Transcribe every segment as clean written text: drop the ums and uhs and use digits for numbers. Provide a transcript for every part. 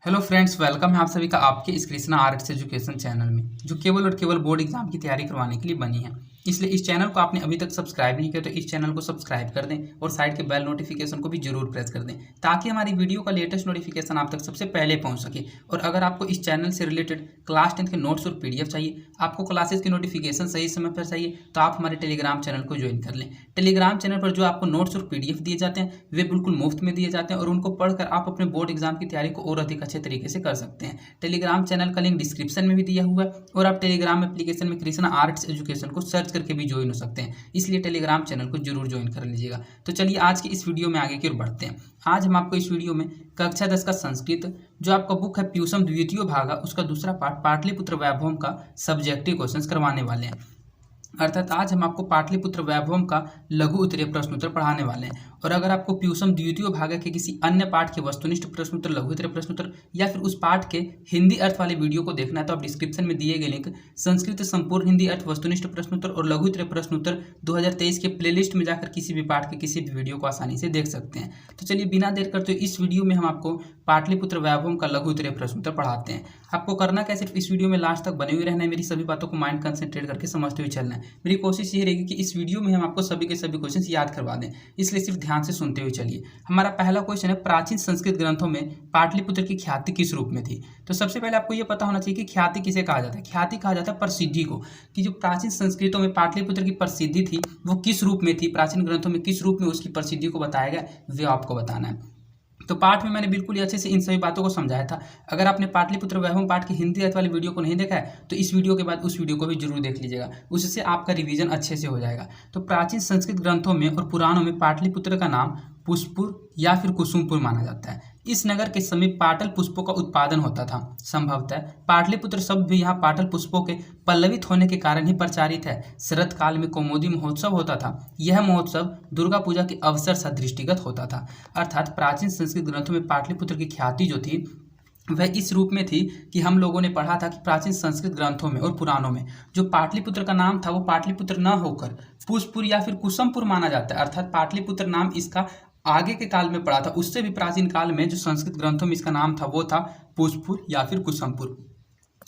Hello friends, welcome है आप सभी का आपके इस कृष्णा आर्ट्स एजुकेशन चैनल में, जो केवल और केवल बोर्ड एग्जाम की तैयारी करवाने के लिए बनी है। इसलिए इस चैनल को आपने अभी तक सब्सक्राइब नहीं किया तो इस चैनल को सब्सक्राइब कर दें और साइड के बेल नोटिफिकेशन को भी जरूर प्रेस कर दें, ताकि हमारी वीडियो का लेटेस्ट नोटिफिकेशन आप तक सबसे पहले पहुंच सके। और अगर आपको इस चैनल से रिलेटेड क्लास 10 के नोट्स और पीडीएफ चाहिए, आपको क्लासेस की नोटिफिकेशन सही समय पर चाहिए, तो आप हमारे टेलीग्राम चैनल को ज्वाइन कर लें। टेलीग्राम चैनल पर जो आपको नोट्स और पीडीएफ दिए जाते हैं वे बिल्कुल मुफ्त में दिए जाते हैं और उनको पढ़कर आप अपने बोर्ड एग्जाम की तैयारी को और अधिक अच्छे तरीके से कर सकते हैं। टेलीग्राम चैनल का लिंक डिस्क्रिप्शन में भी दिया हुआ है और आप टेलीग्राम एप्लीकेशन में कृष्णा आर्ट्स एजुकेशन को सर्च करके भी ज्वाइन हो सकते हैं। इसलिए टेलीग्राम चैनल को जरूर ज्वाइन कर लीजिएगा। तो चलिए आज की इस वीडियो में आगे की ओर बढ़ते हैं। आज हम आपको इस वीडियो में कक्षा 10 का संस्कृत जो आपका बुक है प्यूसम द्वितीय भागा उसका दूसरा पार्ट पाटलिपुत्र वैभवम का सब्जेक्टिव क्वेश्चंस करवाने वाले हैं। अर्थात आज हम आपको पाटलिपुत्र वैभवम का लघु उत्तरीय प्रश्न उत्तर पढ़ाने वाले हैं। और अगर आपको प्यूसम द्वितीय भाग के किसी अन्य पाठ के वस्तुनिष्ठ प्रश्न उत्तर, लघु उत्तरीय प्रश्न उत्तर या फिर उस पाठ के हिंदी अर्थ वाले वीडियो को देखना है तो आप डिस्क्रिप्शन में दिए गए लिंक संस्कृत संपूर्ण हिंदी अर्थ वस्तुनिष्ठ प्रश्न उत्तर और लघु उत्तरीय प्रश्न उत्तर 2023 के प्लेलिस्ट में जाकर किसी भी पाठ के किसी भी वीडियो को आसानी से देख सकते हैं। तो चलिए बिना देर करते हुए इस वीडियो में हम आपको पाटलिपुत्र वैभवम का लघु उत्तरीय प्रश्न उत्तर पढ़ाते हैं। आपको करना क्या, सिर्फ इस वीडियो में लास्ट तक बने हुए रहना है, मेरी सभी बातों को माइंड कंसंट्रेट करके समझते हुए चलना है। मेरी कोशिश ये रहेगी कि इस वीडियो में हम आपको सभी के सभी क्वेश्चन याद करवा दें, इसलिए सिर्फ ध्यान से सुनते हुए चलिए। हमारा पहला क्वेश्चन है, प्राचीन संस्कृत ग्रंथों में पाटलिपुत्र की ख्याति किस रूप में थी। तो सबसे पहले आपको यह पता होना चाहिए कि ख्याति किसे कहा जाता है। ख्याति कहा जाता है प्रसिद्धि को, कि जो प्राचीन संस्कृतों में पाटलिपुत्र की प्रसिद्धि थी वो किस रूप में थी, प्राचीन ग्रंथों में किस रूप में उसकी प्रसिद्धि को बताया गया, वे आपको बताना है। तो पाठ में मैंने बिल्कुल ही अच्छे से इन सभी बातों को समझाया था। अगर आपने पाटलिपुत्र वैभवम पाठ की हिंदी अर्थ वाले वीडियो को नहीं देखा है तो इस वीडियो के बाद उस वीडियो को भी जरूर देख लीजिएगा, उससे आपका रिवीजन अच्छे से हो जाएगा। तो प्राचीन संस्कृत ग्रंथों में और पुराणों में पाटलिपुत्र का नाम पुष्पुर या फिर कुसुमपुर माना जाता है। इस नगर के समीप पाटल पुष्पों का उत्पादन होता था। संभवतः पाटलिपुत्र शब्द भी यहाँ पाटल पुष्पों के पल्लवित होने के कारण ही प्रचारित है। शरद काल में कौमुदी महोत्सव होता था। यह महोत्सव दुर्गा पूजा के अवसर से दृष्टिगत होता था। अर्थात प्राचीन संस्कृत ग्रंथों में पाटलिपुत्र की ख्याति जो थी वह इस रूप में थी कि हम लोगों ने पढ़ा था कि प्राचीन संस्कृत ग्रंथों में और पुराणों में जो पाटलिपुत्र का नाम था वो पाटलिपुत्र न होकर पुष्पुर या फिर कुसुमपुर माना जाता है। अर्थात पाटलिपुत्र नाम इसका आगे के काल में पड़ा था, उससे भी प्राचीन काल में जो संस्कृत ग्रंथों में इसका नाम था वो था पुष्पुर या फिर कुसुमपुर।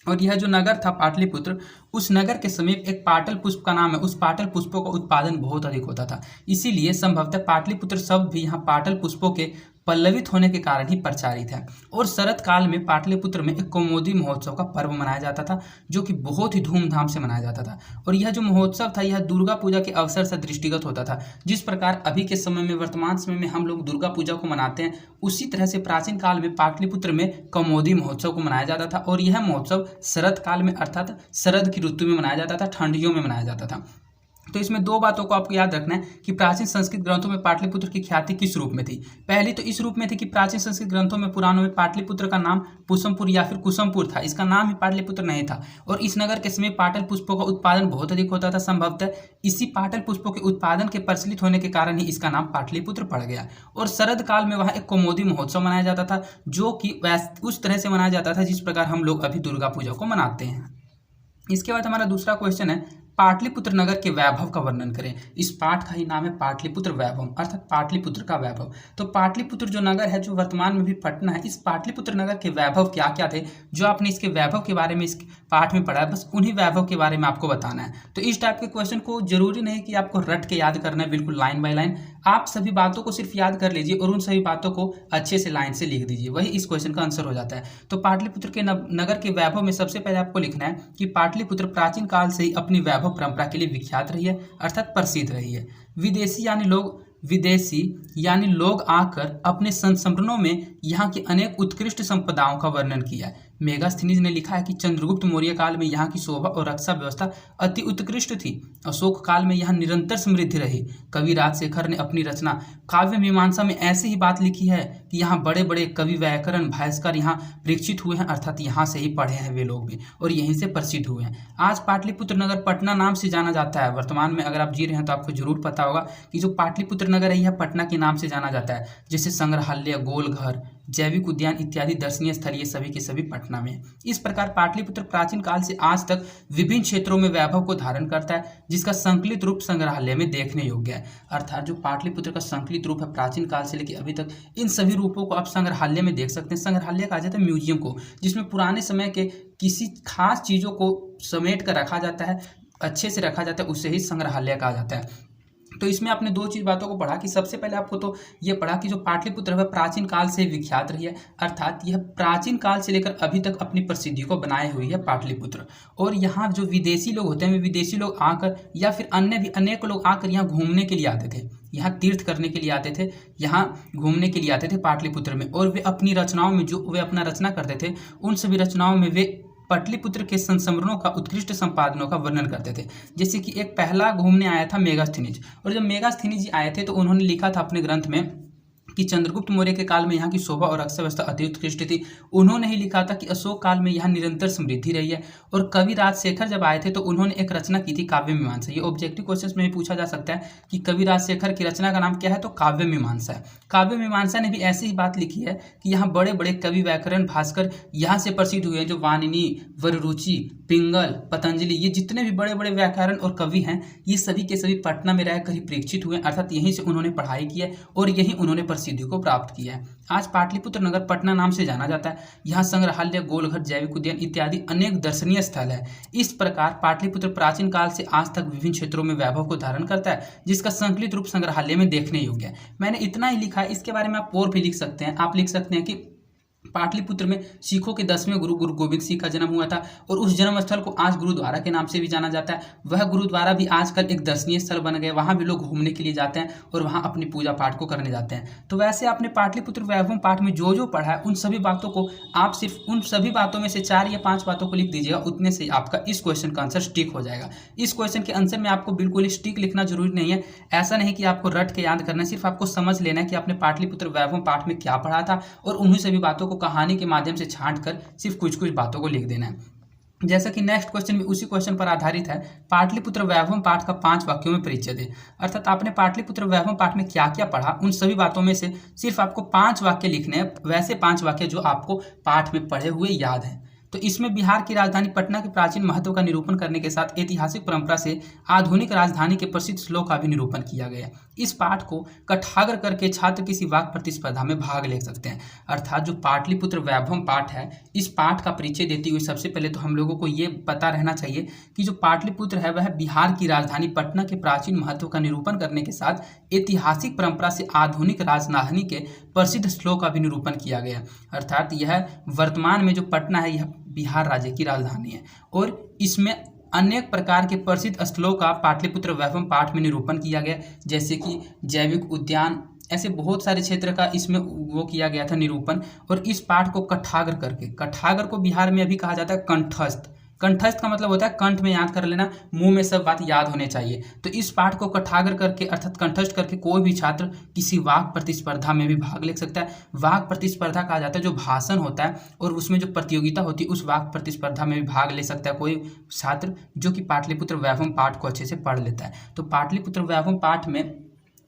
और यह जो नगर था पाटलिपुत्र, उस नगर के समीप एक पाटल पुष्प का नाम है, उस पाटल पुष्पों का उत्पादन बहुत अधिक होता था। इसीलिए संभवतः पाटलिपुत्र शब्द भी यहाँ पाटल पुष्पों के पल्लवित होने के कारण ही प्रचारित है। और शरद काल में पाटलिपुत्र में एक कौमुदी महोत्सव का पर्व मनाया जाता था, जो कि बहुत ही धूमधाम से मनाया जाता था। और यह जो महोत्सव था यह दुर्गा पूजा के अवसर से दृष्टिगत होता था। जिस प्रकार अभी के समय में, वर्तमान समय में हम लोग दुर्गा पूजा को मनाते हैं, उसी तरह से प्राचीन काल में पाटलिपुत्र में कौमुदी महोत्सव को मनाया जाता था। और यह महोत्सव शरद काल में अर्थात शरद की ऋतु में मनाया जाता था, ठंडियों में मनाया जाता था। तो इसमें दो बातों को आपको याद रखना है कि प्राचीन संस्कृत ग्रंथों में पाटलिपुत्र की ख्याति किस रूप में थी। पहली तो इस रूप में थी कि प्राचीन संस्कृत ग्रंथों में, पुराणों में पाटलिपुत्र का नाम पुष्पुर या फिर कुसुमपुर था, इसका नाम ही पाटलिपुत्र नहीं था। और इस नगर के समीप पाटल पुष्पों का उत्पादन बहुत अधिक होता था। संभवतः इसी पाटल पुष्पों के उत्पादन के प्रचलित होने के कारण ही इसका नाम पाटलिपुत्र पड़ गया। और शरद काल में वहाँ एक कौमुदी महोत्सव मनाया जाता था, जो कि उस तरह से मनाया जाता था जिस प्रकार हम लोग अभी दुर्गा पूजा को मनाते हैं। इसके बाद हमारा दूसरा क्वेश्चन है, पाटलिपुत्र नगर के वैभव का वर्णन करें। इस पाठ का ही नाम है पाटलिपुत्र वैभव, अर्थात पाटलिपुत्र का वैभव। तो पाटलिपुत्र जो नगर है, जो वर्तमान में भी पटना है, इस पाटलिपुत्र नगर के वैभव क्या क्या थे, जो आपने इसके वैभव के बारे में इस पाठ में पढ़ा है, बस उन्हीं वैभव के बारे में आपको बताना है। तो इस टाइप के क्वेश्चन को जरूरी नहीं कि आपको रट के याद करना है बिल्कुल लाइन बाय लाइन, आप सभी बातों को सिर्फ याद कर लीजिए और उन सभी बातों को अच्छे से लाइन से लिख दीजिए, वही इस क्वेश्चन का आंसर हो जाता है। तो पाटलिपुत्र के नगर के वैभव में सबसे पहले आपको लिखना है कि पाटलिपुत्र प्राचीन काल से ही अपनी वैभव परंपरा के लिए विख्यात रही है, अर्थात प्रसिद्ध रही है। विदेशी यानी लोग आकर अपने संस्मरणों में यहाँ की अनेक उत्कृष्ट संपदाओं का वर्णन किया है। मेगास्थनीज ने लिखा है कि चंद्रगुप्त मौर्य काल में यहाँ की शोभा और रक्षा व्यवस्था अति उत्कृष्ट थी। अशोक काल में यहाँ निरंतर समृद्धि रही। कवि राजशेखर ने अपनी रचना काव्य मीमांसा में ऐसी ही बात लिखी है कि यहाँ बड़े बड़े कवि व्याकरण भास्कर यहाँ परीक्षित हुए हैं, अर्थात यहाँ से ही पढ़े हैं वे लोग भी और यहीं से प्रसिद्ध हुए हैं। आज पाटलिपुत्र नगर पटना नाम से जाना जाता है। वर्तमान में अगर आप जी रहे हैं तो आपको जरूर पता होगा कि जो पाटलिपुत्र नगर है यह पटना के नाम से जाना जाता है। जैसे संग्रहालय, गोलघर, जैविक उद्यान इत्यादि दर्शनीय स्थल ये सभी के सभी पटना में है। इस प्रकार पाटलिपुत्र प्राचीन काल से आज तक विभिन्न क्षेत्रों में वैभव को धारण करता है, जिसका संकलित रूप संग्रहालय में देखने योग्य है। अर्थात जो पाटलिपुत्र का संकलित रूप है प्राचीन काल से लेकर अभी तक, इन सभी रूपों को आप संग्रहालय में देख सकते हैं। संग्रहालय कहा जाता है म्यूजियम को, जिसमें पुराने समय के किसी खास चीज़ों को समेट कर रखा जाता है, अच्छे से रखा जाता है, उसे ही संग्रहालय कहा जाता है। तो इसमें आपने दो चीज बातों को पढ़ा कि सबसे पहले आपको तो ये पढ़ा कि जो पाटलिपुत्र है प्राचीन काल से विख्यात रही है, अर्थात यह प्राचीन काल से लेकर अभी तक अपनी प्रसिद्धि को बनाए हुई है पाटलिपुत्र। और यहाँ जो विदेशी लोग होते हैं, वे विदेशी लोग आकर या फिर अन्य भी अनेक लोग आकर यहाँ घूमने के लिए आते थे, यहाँ तीर्थ करने के लिए आते थे, यहाँ घूमने के लिए आते थे पाटलिपुत्र में। और वे अपनी रचनाओं में जो वे अपना रचना करते थे, उन सभी रचनाओं में वे पाटलिपुत्र के संस्मरणों का उत्कृष्ट संपादनों का वर्णन करते थे। जैसे कि एक पहला घूमने आया था मेगास्थनीज, और जब मेगास्थनीज आए थे तो उन्होंने लिखा था अपने ग्रंथ में कि चंद्रगुप्त मौर्य के काल में यहाँ की शोभा और अक्षर व्यवस्था अति उत्कृष्ट थी। उन्होंने ही लिखा था कि अशोक काल में यहाँ निरंतर समृद्धि रही है। और कवि राजशेखर जब आए थे तो उन्होंने एक रचना की थी काव्य मीमांसा। ये ऑब्जेक्टिव क्वेश्चन में भी पूछा जा सकता है कि कवि राजशेखर की रचना का नाम क्या है, तो काव्य मीमांसा है। काव्य मीमांसा ने भी ऐसी ही बात लिखी है कि यहाँ बड़े बड़े कवि व्याकरण भास्कर यहाँ से प्रसिद्ध हुए हैं, जो वानिनी, वररुचि, पिंगल, पतंजलि, ये जितने भी बड़े बड़े व्याकरण और कवि हैं, ये सभी के सभी पटना में रहकर ही परीक्षित हुए, अर्थात यहीं से उन्होंने पढ़ाई की है और यहीं उन्होंने प्रसिद्धि को प्राप्त किया है। आज पाटलिपुत्र नगर पटना नाम से जाना जाता है। यहाँ संग्रहालय, गोलघर, जैविक उद्यान इत्यादि अनेक दर्शनीय स्थल है। इस प्रकार पाटलिपुत्र प्राचीन काल से आज तक विभिन्न क्षेत्रों में वैभव को धारण करता है, जिसका संकलित रूप संग्रहालय में देखने योग्य है। मैंने इतना ही लिखा है, इसके बारे में आप और भी लिख सकते हैं। आप लिख सकते हैं कि पाटलिपुत्र में सिखों के 10वें गुरु गुरु गोविंद सिंह का जन्म हुआ था, और उस जन्म स्थल को आज गुरुद्वारा के नाम से भी जाना जाता है। वह गुरुद्वारा भी आजकल एक दर्शनीय स्थल बन गए, वहाँ भी लोग घूमने के लिए जाते हैं और वहाँ अपनी पूजा पाठ को करने जाते हैं। तो वैसे आपने पाटलिपुत्र वैभव पाठ में जो जो पढ़ा है, उन सभी बातों को आप सिर्फ उन सभी बातों में से 4 या 5 बातों को लिख दीजिएगा, उतने से आपका इस क्वेश्चन का आंसर स्टिक हो जाएगा। इस क्वेश्चन के आंसर में आपको बिल्कुल स्टिक लिखना जरूरी नहीं है। ऐसा नहीं कि आपको रट के याद करना है, सिर्फ आपको समझ लेना है कि आपने पाटलिपुत्र वैभव पाठ में क्या पढ़ा था, और उन्हीं सभी बातों को कहानी के माध्यम से छांट कर सिर्फ कुछ कुछ बातों को लिख देना है। जैसा कि नेक्स्ट क्वेश्चन भी उसी क्वेश्चन पर आधारित है। पाटलिपुत्र वैभव पाठ का 5 वाक्यों में परिचय दे। अर्थात आपने पाटलिपुत्र वैभव पाठ में क्या क्या पढ़ा, उन सभी बातों में से सिर्फ आपको 5 वाक्य लिखने हैं, वैसे 5 वाक्य जो आपको पाठ में पढ़े हुए याद हैं। तो इसमें बिहार की राजधानी पटना के प्राचीन महत्व का निरूपण करने के साथ ऐतिहासिक परंपरा से आधुनिक राजधानी के प्रसिद्ध श्लोक का भी निरूपण किया गया है। इस पाठ को कठाग्र करके छात्र किसी वाक्य प्रतिस्पर्धा में भाग ले सकते हैं। अर्थात जो पाटलिपुत्र वैभव पाठ है, इस पाठ का परिचय देते हुए सबसे पहले तो हम लोगों को ये पता रहना चाहिए कि जो पाटलिपुत्र है वह बिहार की राजधानी पटना के प्राचीन महत्व का निरूपण करने के साथ ऐतिहासिक परंपरा से आधुनिक राजधानी के प्रसिद्ध श्लोक का भी निरूपण किया गया। अर्थात यह वर्तमान में जो पटना है, यह बिहार राज्य की राजधानी है, और इसमें अनेक प्रकार के प्रसिद्ध स्थलों का पाटलिपुत्र वैभव पाठ में निरूपण किया गया, जैसे कि जैविक उद्यान, ऐसे बहुत सारे क्षेत्र का इसमें वो किया गया था निरूपण। और इस पाठ को कठाग्र करके, कठाग्र को बिहार में अभी कहा जाता है कंठस्थ। कंठस्थ का मतलब होता है कंठ में याद कर लेना, मुंह में सब बात याद होने चाहिए। तो इस पाठ को कठाग्र करके अर्थात कंठस्थ करके कोई भी छात्र किसी वाक्य प्रतिस्पर्धा में भी भाग ले सकता है। वाक्य प्रतिस्पर्धा कहा जाता है जो भाषण होता है और उसमें जो प्रतियोगिता होती है, उस वाक्य प्रतिस्पर्धा में भी भाग ले सकता है कोई छात्र जो कि पाटलिपुत्र वैभव पाठ को अच्छे से पढ़ लेता है। तो पाटलिपुत्र वैभव पाठ में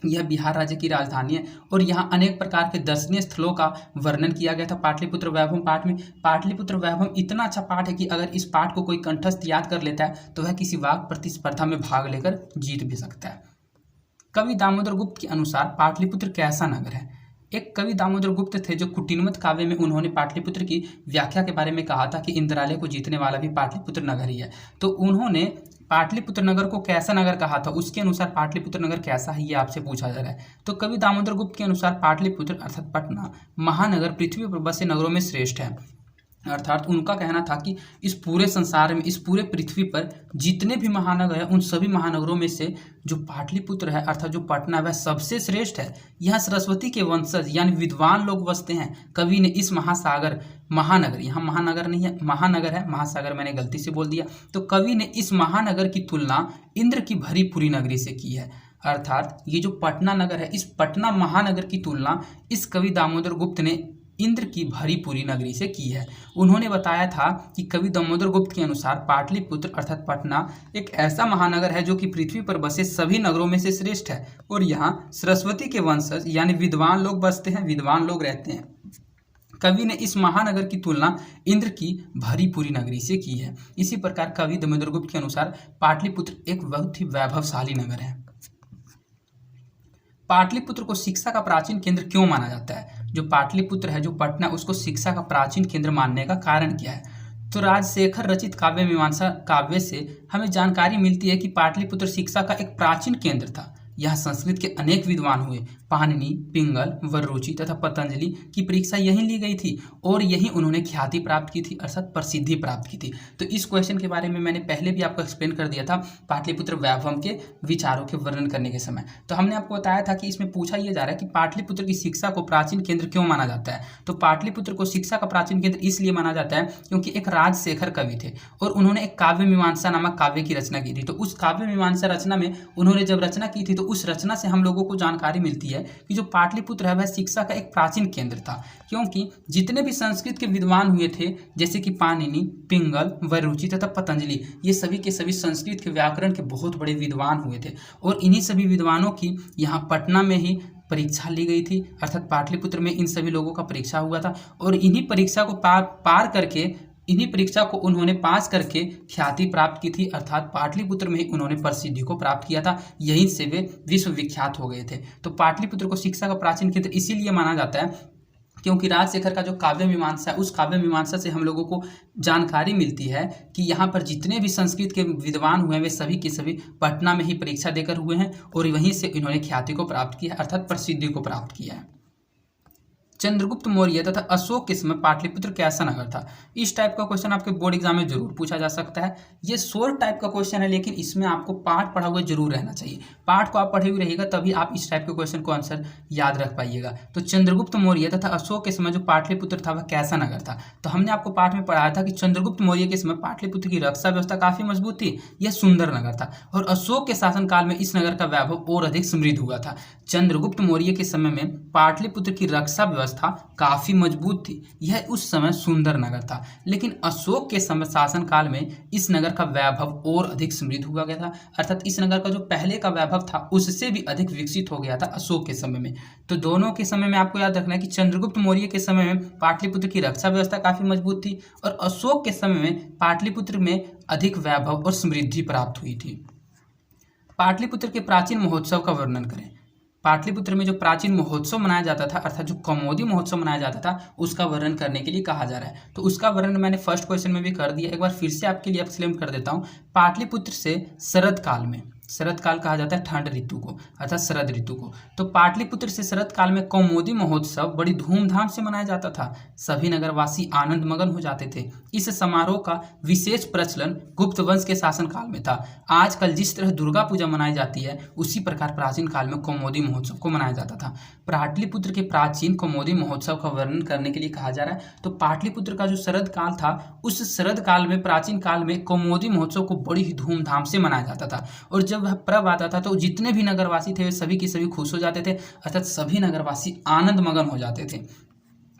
यह बिहार राज्य की राजधानी है, और यहाँ अनेक प्रकार के दर्शनीय स्थलों का वर्णन किया गया था पाटलिपुत्र वैभव पाठ में। पाटलिपुत्र वैभव इतना अच्छा पाठ है कि अगर इस पाठ को कोई कंठस्थ याद कर लेता है तो वह किसी वाक्य प्रतिस्पर्धा में भाग लेकर जीत भी सकता है। कवि दामोदर गुप्त के अनुसार पाटलिपुत्र कैसा नगर है? एक कवि दामोदर गुप्त थे जो कुटिन्मत काव्य में उन्होंने पाटलिपुत्र की व्याख्या के बारे में कहा था कि इंद्रालय को जीतने वाला भी पाटलिपुत्र नगर ही है। तो उन्होंने पाटलिपुत्र नगर को कैसा नगर कहा था, उसके अनुसार पाटलिपुत्र नगर कैसा है ये आपसे पूछा जा रहा है। तो कवि दामोदर गुप्त के अनुसार पाटलिपुत्र अर्थात पटना महानगर पृथ्वी पर बसे नगरों में श्रेष्ठ है। अर्थात उनका कहना था कि इस पूरे संसार में, इस पूरे पृथ्वी पर जितने भी महानगर हैं, उन सभी महानगरों में से जो पाटलिपुत्र है अर्थात जो पटना है वह सबसे श्रेष्ठ है। यहाँ सरस्वती के वंशज यानी विद्वान लोग बसते हैं। कवि ने इस महासागर महानगर, यहाँ महानगर नहीं है, महानगर है, महासागर मैंने गलती से बोल दिया। तो कवि ने इस महानगर की तुलना इंद्र की भरी पूरी नगरी से की है। अर्थात ये जो पटना नगर है, इस पटना महानगर की तुलना इस कवि दामोदर गुप्त ने इंद्र की भरी पूरी नगरी से की है। उन्होंने बताया था कि कवि दामोदर गुप्त के अनुसार पाटलिपुत्र अर्थात पटना एक ऐसा महानगर है जो कि पृथ्वी पर बसे सभी नगरों में से श्रेष्ठ है, और यहाँ सरस्वती के वंशज यानी विद्वान लोग बसते हैं, विद्वान लोग रहते हैं। कवि ने इस महानगर की तुलना इंद्र की भरी पूरी नगरी से की है। इसी प्रकार कवि दमोदरगुप्त के अनुसार पाटलिपुत्र एक बहुत ही वैभवशाली नगर है। पाटलिपुत्र को शिक्षा का प्राचीन केंद्र क्यों माना जाता है? जो पाटलिपुत्र है, जो पटना, उसको शिक्षा का प्राचीन केंद्र मानने का कारण क्या है? तो राजशेखर रचित काव्य मीमांसा काव्य से हमें जानकारी मिलती है कि पाटलिपुत्र शिक्षा का एक प्राचीन केंद्र था। यह संस्कृत के अनेक विद्वान हुए। पाणिनि, पिंगल, वररुचि तथा पतंजलि की परीक्षा यहीं ली गई थी और यहीं उन्होंने ख्याति प्राप्त की थी, अर्थात प्रसिद्धि प्राप्त की थी। तो इस क्वेश्चन के बारे में मैंने पहले भी आपको एक्सप्लेन कर दिया था पाटलिपुत्र वैभव के विचारों के वर्णन करने के समय। तो हमने आपको बताया था कि इसमें पूछा यह जा रहा है कि पाटलिपुत्र की शिक्षा को प्राचीन केंद्र क्यों माना जाता है। तो पाटलिपुत्र को शिक्षा का प्राचीन केंद्र इसलिए माना जाता है क्योंकि एक राजशेखर कवि थे और उन्होंने एक काव्य मीमांसा नामक काव्य की रचना की थी। तो उस काव्य मीमांसा रचना में उन्होंने जब रचना की थी तो उस रचना से हम लोगों को जानकारी मिलती है कि जो पाटलिपुत्र है वह शिक्षा का एक प्राचीन केंद्र था, क्योंकि जितने भी संस्कृत के विद्वान हुए थे जैसे कि पाणिनि, पिंगल, वररुचि तथा पतंजलि, ये सभी के सभी संस्कृत के व्याकरण के बहुत बड़े विद्वान हुए थे और इन्हीं सभी विद्वानों की यहाँ पटना में ही परीक्षा ली गई थी, अर्थात पाटलिपुत्र में इन सभी लोगों का परीक्षा हुआ था और इन्हीं परीक्षा को पार करके, इन्हीं परीक्षा को उन्होंने पास करके ख्याति प्राप्त की थी, अर्थात पाटलिपुत्र में ही उन्होंने प्रसिद्धि को प्राप्त किया था। यहीं से वे विश्वविख्यात हो गए थे। तो पाटलिपुत्र को शिक्षा का प्राचीन केंद्र इसीलिए माना जाता है क्योंकि राजशेखर का जो काव्य मीमांसा है, उस काव्य मीमांसा से हम लोगों को जानकारी मिलती है कि यहाँ पर जितने भी संस्कृत के विद्वान हुए हैं वे सभी के सभी पटना में ही परीक्षा देकर हुए हैं और वहीं से इन्होंने ख्याति को प्राप्त किया, अर्थात प्रसिद्धि को प्राप्त किया है। चंद्रगुप्त मौर्य तथा अशोक के समय पाटलिपुत्र कैसा नगर था? इस टाइप का क्वेश्चन आपके बोर्ड एग्जाम में जरूर पूछा जा सकता है। ये शॉर्ट टाइप का क्वेश्चन है, लेकिन इसमें आपको पाठ पढ़ा हुआ जरूर रहना चाहिए। पाठ को आप पढ़े हुए रहिएगा तभी आप इस टाइप के क्वेश्चन को आंसर याद रख पाइएगा। तो चंद्रगुप्त मौर्य तथा अशोक के समय जो पाटलिपुत्र था वह कैसा नगर था? तो हमने आपको पाठ में पढ़ाया था कि चंद्रगुप्त मौर्य के समय पाटलिपुत्र की रक्षा व्यवस्था काफी मजबूत थी, यह सुंदर नगर था और अशोक के शासनकाल में इस नगर का वैभव और अधिक समृद्ध हुआ था। चंद्रगुप्त मौर्य के समय में पाटलिपुत्र की रक्षा व्यवस्था काफी मजबूत थी, यह उस समय सुंदर नगर था, लेकिन अशोक के समय शासनकाल में इस नगर का वैभव और अधिक समृद्ध हुआ गया था, अर्थात इस नगर का जो पहले का वैभव था उससे भी अधिक विकसित हो गया था अशोक के समय में। तो दोनों के समय में आपको याद रखना है कि चंद्रगुप्त मौर्य के समय में पाटलिपुत्र की रक्षा व्यवस्था काफी मजबूत थी और अशोक के समय में पाटलिपुत्र में अधिक वैभव और समृद्धि प्राप्त हुई थी। पाटलिपुत्र के प्राचीन महोत्सव का वर्णन करें। पाटलिपुत्र में जो प्राचीन महोत्सव मनाया जाता था, अर्थात जो कौमुदी महोत्सव मनाया जाता था, उसका वर्णन करने के लिए कहा जा रहा है। तो उसका वर्णन मैंने फर्स्ट क्वेश्चन में भी कर दिया, एक बार फिर से आपके लिए एक्सप्लेन कर देता हूँ। पाटलिपुत्र से शरद काल में, शरद काल कहा जाता है ठंड ऋतु को, अर्थात शरद ऋतु को, तो पाटलिपुत्र से शरद काल में कौमुदी महोत्सव बड़ी धूमधाम से मनाया जाता था। सभी नगरवासी आनंद मगन हो जाते थे। इस समारोह का विशेष प्रचलन गुप्त वंश के शासनकाल में था। आजकल जिस तरह दुर्गा पूजा मनाई जाती है उसी प्रकार प्राचीन काल में कौमुदी महोत्सव को मनाया जाता था। पाटलिपुत्र के प्राचीन कौमुदी महोत्सव का वर्णन करने के लिए कहा जा रहा है। तो पाटलिपुत्र का जो शरद काल था, उस शरद काल में, प्राचीन काल में कौमुदी महोत्सव को बड़ी ही धूमधाम से मनाया जाता था और जब वह पर्व आता था तो जितने भी नगरवासी थे वे सभी के सभी खुश हो जाते थे, अर्थात सभी नगरवासी आनंद मगन हो जाते थे।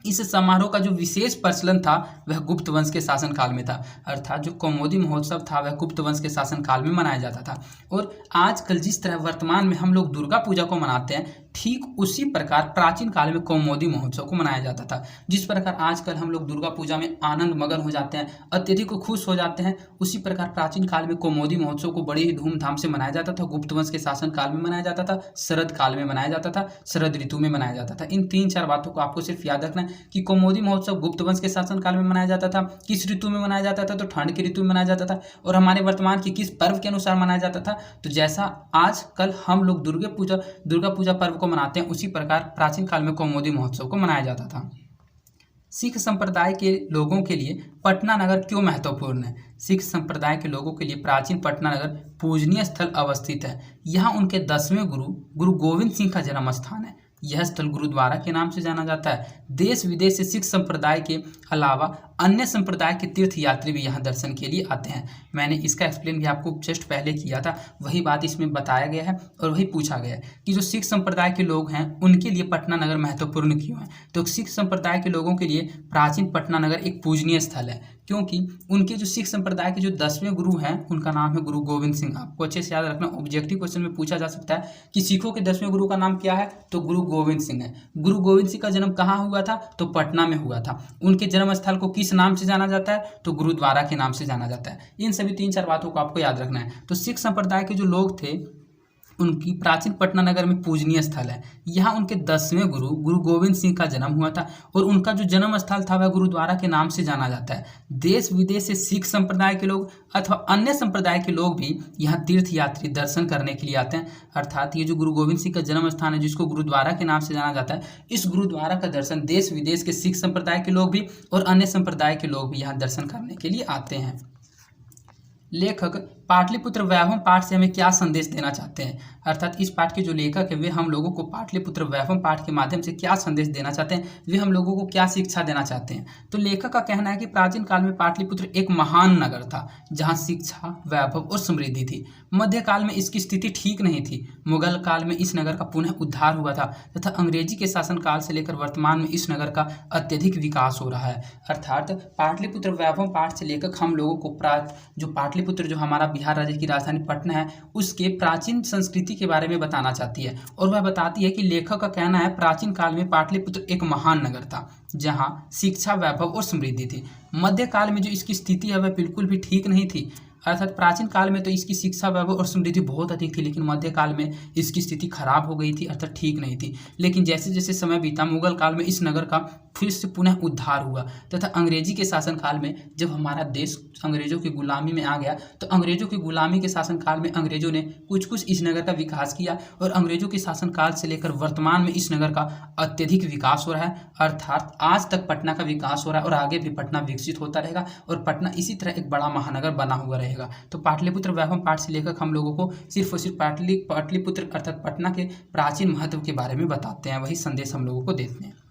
इस समारोह का जो विशेष प्रचलन था वह गुप्त वंश के शासनकाल में था, अर्थात जो कौमुदी महोत्सव था वह गुप्त वंश के शासनकाल में मनाया जाता था। और आजकल जिस तरह वर्तमान में हम लोग दुर्गा पूजा को मनाते हैं, ठीक उसी प्रकार प्राचीन काल में कौमुदी महोत्सव को मनाया जाता था। जिस प्रकार आजकल हम लोग दुर्गा पूजा में आनंद मगन हो जाते हैं, अत्यधिक खुश हो जाते हैं, उसी प्रकार प्राचीन काल में कौमुदी महोत्सव को बड़ी ही धूमधाम से मनाया जाता था। गुप्त वंश के शासन काल में मनाया जाता था, शरद काल में मनाया जाता था, शरद ऋतु में मनाया जाता था। इन 3-4 बातों को आपको सिर्फ याद रखना है कि कौमुदी महोत्सव गुप्त वंश के शासन काल में मनाया जाता था, किस ऋतु में मनाया जाता था, तो ठंड की ऋतु में मनाया जाता था, और हमारे वर्तमान की किस पर्व के अनुसार मनाया जाता था, तो जैसा आजकल हम लोग दुर्गा पूजा पर्व को मनाते हैं उसी प्रकार प्राचीन काल में कौमुदी महोत्सव को मनाया जाता था। सिख संप्रदाय के लोगों के लिए पटना नगर क्यों महत्वपूर्ण है? सिख संप्रदाय के लोगों के लिए प्राचीन पटना नगर पूजनीय स्थल अवस्थित है। यहाँ उनके 10वें गुरु गोविंद सिंह का जन्म स्थान है। यह स्थल गुरुद्वारा के नाम से जाना जाता है। देश विदेश से सिख संप्रदाय के अलावा अन्य संप्रदाय के तीर्थ यात्री भी यहाँ दर्शन के लिए आते हैं। मैंने इसका एक्सप्लेन भी आपको जस्ट पहले किया था, वही बात इसमें बताया गया है और वही पूछा गया है कि जो सिख संप्रदाय के लोग हैं उनके लिए पटना नगर महत्वपूर्ण क्यों है। तो सिख संप्रदाय के लोगों के लिए प्राचीन पटना नगर एक पूजनीय स्थल है, क्योंकि उनके जो सिख संप्रदाय के जो 10वें गुरु हैं उनका नाम है गुरु गोविंद सिंह। आपको अच्छे से याद रखना, ऑब्जेक्टिव क्वेश्चन में पूछा जा सकता है कि सिखों के 10वें गुरु का नाम क्या है, तो गुरु गोविंद सिंह है। गुरु गोविंद सिंह का जन्म कहाँ हुआ था, तो पटना में हुआ था। उनके जन्म स्थल को किस नाम से जाना जाता है, तो गुरुद्वारा के नाम से जाना जाता है। इन सभी 3-4 बातों को आपको याद रखना है। तो सिख संप्रदाय के जो लोग थे उनकी प्राचीन पटना नगर में पूजनीय स्थल है। यहाँ उनके 10वें गुरु गुरु गोविंद सिंह का जन्म हुआ था और उनका जो जन्म स्थल था वह गुरुद्वारा के नाम से जाना जाता है। देश विदेश से सिख संप्रदाय के लोग अथवा अन्य संप्रदाय के लोग भी यहाँ तीर्थ यात्री दर्शन करने के लिए आते हैं। अर्थात ये जो गुरु गोविंद सिंह का जन्म स्थान है जिसको गुरुद्वारा के नाम से जाना जाता है, इस गुरुद्वारा का दर्शन देश विदेश के सिख संप्रदाय के लोग भी और अन्य संप्रदाय के लोग भी यहाँ दर्शन करने के लिए आते हैं। लेखक पाटलिपुत्र वैभव पाठ से हमें क्या संदेश देना चाहते हैं, अर्थात इस पाठ के जो लेखक है वे हम लोगों को पाटलिपुत्र वैभव पाठ के माध्यम से क्या संदेश देना चाहते हैं, वे हम लोगों को क्या शिक्षा देना चाहते हैं। तो लेखक का कहना है कि प्राचीन काल में पाटलिपुत्र एक महान नगर था जहाँ शिक्षा, वैभव और समृद्धि थी। मध्यकाल में इसकी स्थिति ठीक नहीं थी। मुगल काल में इस नगर का पुनः उद्धार हुआ था तथा अंग्रेजी के शासनकाल से लेकर वर्तमान में इस नगर का अत्यधिक विकास हो रहा है। अर्थात पाटलिपुत्र वैभव पाठ से लेखक हम लोगों को जो पाटलिपुत्र जो हमारा बिहार राज्य की राजधानी पटना है उसके प्राचीन संस्कृति के बारे में बताना चाहती है। और वह बताती है कि लेखक का कहना है प्राचीन काल में पाटलिपुत्र एक महान नगर था जहां शिक्षा, वैभव और समृद्धि थी। मध्यकाल में जो इसकी स्थिति है वह बिल्कुल भी ठीक नहीं थी। अर्थात प्राचीन काल में तो इसकी शिक्षा, वैभव और समृद्धि बहुत अधिक थी, लेकिन मध्यकाल में इसकी स्थिति खराब हो गई थी, अर्थात ठीक नहीं थी। लेकिन जैसे जैसे समय बीता मुगल काल में इस नगर का फिर से पुनः उद्धार हुआ तथा अंग्रेजी के शासनकाल में जब हमारा देश अंग्रेजों की गुलामी में आ गया तो अंग्रेजों की गुलामी के शासनकाल में अंग्रेजों ने कुछ कुछ इस नगर का विकास किया और अंग्रेजों के शासनकाल से लेकर वर्तमान में इस नगर का अत्यधिक विकास हो रहा है। अर्थात आज तक पटना का विकास हो रहा है और आगे भी पटना विकसित होता रहेगा और पटना इसी तरह एक बड़ा महानगर बना हुआ रहेगा। तो पाटलिपुत्र वैभव पाठ से लेखक हम लोगों को सिर्फ और सिर्फ पाटलिपुत्र अर्थात पटना के प्राचीन महत्व के बारे में बताते हैं, वही संदेश हम लोगों को देते हैं।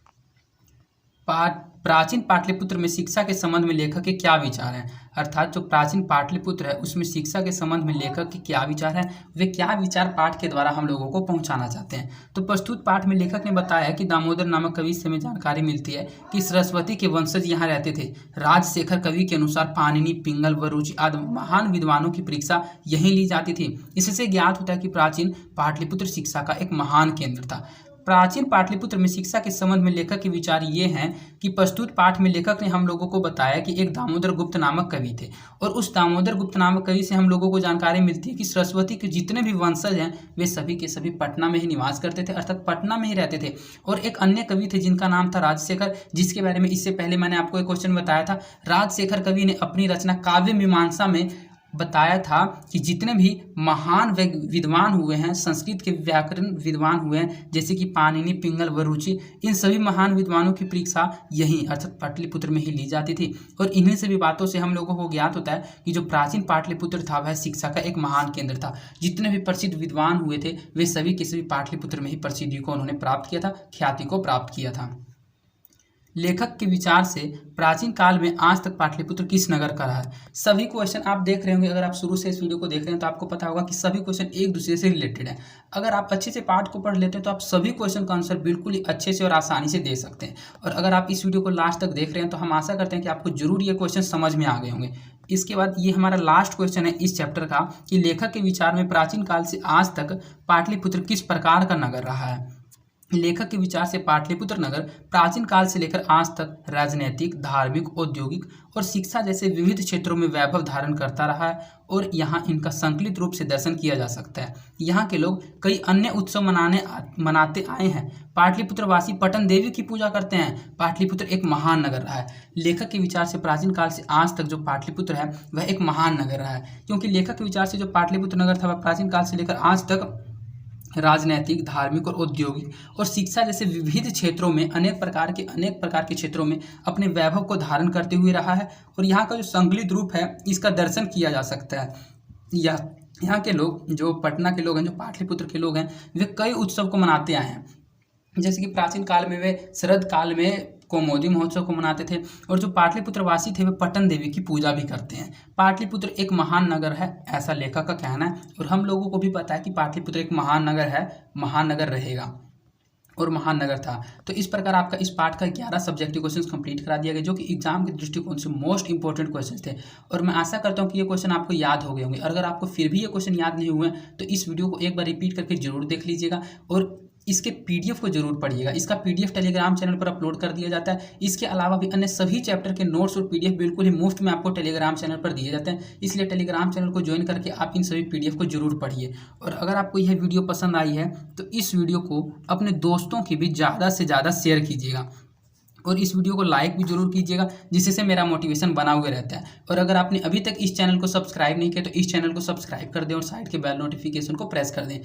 प्राचीन पाटलिपुत्र में शिक्षा के संबंध में लेखक के क्या विचार हैं, अर्थात जो प्राचीन पाटलिपुत्र है उसमें शिक्षा के संबंध में लेखक के क्या विचार हैं, वे क्या विचार पाठ के द्वारा हम लोगों को पहुंचाना चाहते हैं। तो प्रस्तुत पाठ में लेखक ने बताया है कि दामोदर नामक कवि से हमें जानकारी मिलती है कि सरस्वती के वंशज यहाँ रहते थे। राजशेखर कवि के अनुसार पाणिनि, पिंगल व रुचि आदि महान विद्वानों की परीक्षा यहीं ली जाती थी। इससे ज्ञात होता है कि प्राचीन पाटलिपुत्र शिक्षा का एक महान केंद्र था। प्राचीन पाटलिपुत्र में शिक्षा के संबंध में लेखक के विचार ये हैं कि प्रस्तुत पाठ में लेखक ने हम लोगों को बताया कि एक दामोदर गुप्त नामक कवि थे और उस दामोदर गुप्त नामक कवि से हम लोगों को जानकारी मिलती है कि सरस्वती के जितने भी वंशज हैं वे सभी के सभी पटना में ही निवास करते थे, अर्थात पटना में ही रहते थे। और एक अन्य कवि थे जिनका नाम था राजशेखर, जिसके बारे में इससे पहले मैंने आपको एक क्वेश्चन बताया था। राजशेखर कवि ने अपनी रचना काव्य मीमांसा में बताया था कि जितने भी महान विद्वान हुए हैं, संस्कृत के व्याकरण विद्वान हुए हैं जैसे कि पाणिनि, पिंगल व रुचि, इन सभी महान विद्वानों की परीक्षा यहीं अर्थात पाटलिपुत्र में ही ली जाती थी। और इन्हीं सभी बातों से हम लोगों को ज्ञात होता है कि जो प्राचीन पाटलिपुत्र था वह शिक्षा का एक महान केंद्र था। जितने भी प्रसिद्ध विद्वान हुए थे वे सभी के सभी पाटलिपुत्र में ही प्रसिद्धि को उन्होंने प्राप्त किया था, ख्याति को प्राप्त किया था। लेखक के विचार से प्राचीन काल में आज तक पाटलिपुत्र किस नगर का रहा है। सभी क्वेश्चन आप देख रहे होंगे, अगर आप शुरू से इस वीडियो को देख रहे हैं तो आपको पता होगा कि सभी क्वेश्चन एक दूसरे से रिलेटेड है। अगर आप अच्छे से पाठ को पढ़ लेते हैं तो आप सभी क्वेश्चन का आंसर बिल्कुल ही अच्छे से और आसानी से दे सकते हैं। और अगर आप इस वीडियो को लास्ट तक देख रहे हैं तो हम आशा करते हैं कि आपको जरूर ये क्वेश्चन समझ में आ गए होंगे। इसके बाद ये हमारा लास्ट क्वेश्चन है इस चैप्टर का कि लेखक के विचार में प्राचीन काल से आज तक पाटलिपुत्र किस प्रकार का नगर रहा है। लेखक के विचार से पाटलिपुत्र नगर प्राचीन काल से लेकर आज तक राजनीतिक, धार्मिक, औद्योगिक और शिक्षा जैसे विविध क्षेत्रों में वैभव धारण करता रहा है और यहाँ इनका संकलित रूप से दर्शन किया जा सकता है। यहाँ के लोग कई अन्य उत्सव मनाते आए हैं। पाटलिपुत्र वासी पटन देवी की पूजा करते हैं। पाटलिपुत्र एक महान नगर रहा है। लेखक के विचार से प्राचीन काल से आज तक जो पाटलिपुत्र है वह एक महान नगर रहा है, क्योंकि लेखक के विचार से जो पाटलिपुत्र नगर था वह प्राचीन काल से लेकर आज तक राजनैतिक, धार्मिक और औद्योगिक और शिक्षा जैसे विविध क्षेत्रों में अनेक प्रकार के क्षेत्रों में अपने वैभव को धारण करते हुए रहा है। और यहाँ का जो संकलित रूप है इसका दर्शन किया जा सकता है। यहाँ के लोग, जो पटना के लोग हैं, जो पाटलिपुत्र के लोग हैं, वे कई उत्सव को मनाते आए हैं। जैसे कि प्राचीन काल में वे शरद काल में कौमुदी महोत्सव को मनाते थे और जो पाटलिपुत्र वासी थे वे पटन देवी की पूजा भी करते हैं। पाटलिपुत्र एक महान नगर है, ऐसा लेखक का कहना है। और हम लोगों को भी पता है कि पाटलिपुत्र एक महान नगर है, महान नगर रहेगा। और महानगर था। तो इस प्रकार आपका इस पार्ट का 11 सब्जेक्टिव क्वेश्चंस कंप्लीट करा दिया गया, जो कि एग्जाम के दृष्टिकोण से मोस्ट इंपॉर्टेंट क्वेश्चंस थे। और मैं आशा करता हूं कि ये क्वेश्चन आपको याद हो गए होंगे। अगर आपको फिर भी ये क्वेश्चन याद नहीं हुए तो इस वीडियो को एक बार रिपीट करके जरूर देख लीजिएगा और इसके पीडीएफ को जरूर पढ़िएगा। इसका पीडीएफ टेलीग्राम चैनल पर अपलोड कर दिया जाता है। इसके अलावा भी अन्य सभी चैप्टर के नोट्स और पीडीएफ बिल्कुल ही मुफ्त में आपको टेलीग्राम चैनल पर दिए जाते हैं। इसलिए टेलीग्राम चैनल को ज्वाइन करके आप इन सभी पीडीएफ को जरूर पढ़िए। और अगर आपको यह वीडियो पसंद आई है तो इस वीडियो को अपने दोस्तों की भी ज़्यादा से ज़्यादा शेयर कीजिएगा और इस वीडियो को लाइक भी जरूर कीजिएगा, जिससे मेरा मोटिवेशन बना हुआ रहता है। और अगर आपने अभी तक इस चैनल को सब्सक्राइब नहीं किया तो इस चैनल को सब्सक्राइब कर दें और साइड के बेल नोटिफिकेशन को प्रेस कर दें।